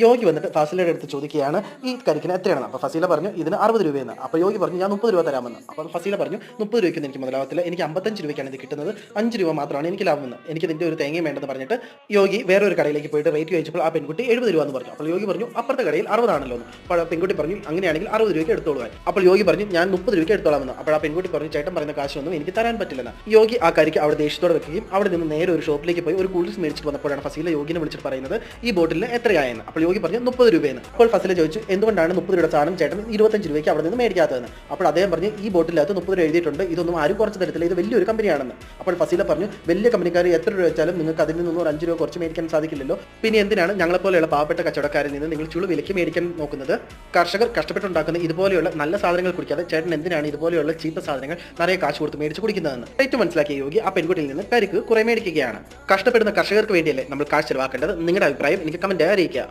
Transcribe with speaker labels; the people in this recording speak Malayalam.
Speaker 1: യോഗി വന്നിട്ട് ഫസീലയുടെ അടുത്ത് ചോദിക്കുകയാണ് ഈ കരിക്കിന് എത്രയാണെന്ന്. അപ്പോൾ ഫസീല പറഞ്ഞു ഇതിന് 60 രൂപയെന്ന്. അപ്പോൾ യോഗി പറഞ്ഞു ഞാൻ 30 രൂപ തരാമെന്ന്. അപ്പോൾ ഫസീല പറഞ്ഞു 30 രൂപയ്ക്കൊന്നും എനിക്ക് മുതലാവത്തില്ല, എനിക്ക് 55 രൂപയ്ക്കാണ് ഇത് കിട്ടുന്നത്, 5 രൂപ മാത്രമാണ് എനിക്ക് ലാഭമെന്ന്, എനിക്ക് ഇതിൻ്റെ ഒരു തേങ്ങയും വേണ്ടെന്ന് പറഞ്ഞിട്ട് യോഗി വേറൊരു കടയിലേക്ക് പോയിട്ട് റേറ്റ് ചോദിച്ചപ്പോൾ ആ പെൺകുട്ടി 70 രൂപ എന്ന് പറഞ്ഞു. അപ്പോൾ യോഗി പറഞ്ഞു അപ്പുറത്തെ കടയിൽ 60 ആണല്ലോ എന്ന്. അപ്പോൾ ആ പെൺകുട്ടി പറഞ്ഞു അങ്ങനെയാണെങ്കിൽ 60 രൂപയ്ക്ക് എടുത്തോളൂ. അപ്പോൾ യോഗി പറഞ്ഞു ഞാൻ 30 രൂപയ്ക്ക് എടുത്തോളാമെന്ന്. അപ്പോൾ ആ പെൺകുട്ടി പറഞ്ഞു ചേട്ടൻ പറയുന്ന കാശൊന്നും എനിക്ക് തരാൻ പറ്റില്ലെന്ന്. യോഗി ആ കരിക്ക് അവിടെ ദേഷ്യത്തോടെ വെക്കുകയും അവിടെ നിന്ന് നേരെ ഒരു ഷോപ്പിലേക്ക് പോയി ഒരു കൂൾ ഡ്രിങ്ക്സ് മേടിച്ചിട്ട് വന്നപ്പോഴാണ് ഫസീല യോഗിനെ വിളിച്ചിട്ട് പറയുന്നത് ഈ ബോട്ടിലിന് എത്രയായെന്ന്. അപ്പോൾ യോഗി പറഞ്ഞു 30 രൂപയെന്ന്. അപ്പോൾ ഫസീല ചോദിച്ചു എന്തുകൊണ്ടാണ് 30 രൂപയുടെ സാധനം ചേട്ടൻ 25 രൂപയ്ക്ക് അവിടെ നിന്ന് മേടിക്കാത്തതെന്ന്. അപ്പോൾ അദ്ദേഹം പറഞ്ഞു ഈ ബോട്ടിലകത്ത് 30 രൂപ എഴുതിയിട്ടുണ്ട്, ഇതൊന്നും ആരും കുറച്ച് തരത്തില്ല, ഇത് വലിയൊരു കമ്പനിയാണെന്ന്. അപ്പോൾ ഫസീല പറഞ്ഞു വലിയ കമ്പനിക്കാർ എത്ര രൂപ വെച്ചാലും നിങ്ങൾക്ക് അതിൽ നിന്നും ഒരു 5 രൂപ കുറച്ച് മേടിക്കാൻ സാധിക്കില്ലല്ലോ, പിന്നെ എന്തിനാണ് ഞങ്ങളെപ്പോലെയുള്ള പാവപ്പെട്ട കച്ചവടക്കാരിൽ നിന്ന് നിങ്ങൾ ചുളു വിലയ്ക്ക് മേടിക്കാൻ നോക്കുന്നത്? കർഷകർ കഷ്ടപ്പെട്ടുണ്ടാക്കുന്ന ഇതുപോലെയുള്ള നല്ല സാധനങ്ങൾ കുടിക്കാതെ ചേട്ടൻ എന്തിനാണ് ഇതുപോലെയുള്ള ചീപ്പ് സാധനങ്ങൾ നിറയെ കാശ് കൊടുത്ത് മേടിച്ച് കുടിക്കുന്നതെന്ന് ഏറ്റവും മനസ്സിലാക്കിയ യോഗി ആ പെൺകുട്ടിയിൽ നിന്ന് കരിക്ക് കുറെ മേടിക്കുകയാണ്. കഷ്ടപ്പെടുന്ന കർഷകർക്ക് വേണ്ടിയല്ലേ നമ്മൾ കാശ് ചെലവാക്കേണ്ടത്? നിങ്ങളുടെ അഭിപ്രായം എനിക്ക് കമന്റ് അറിയിക്കുക.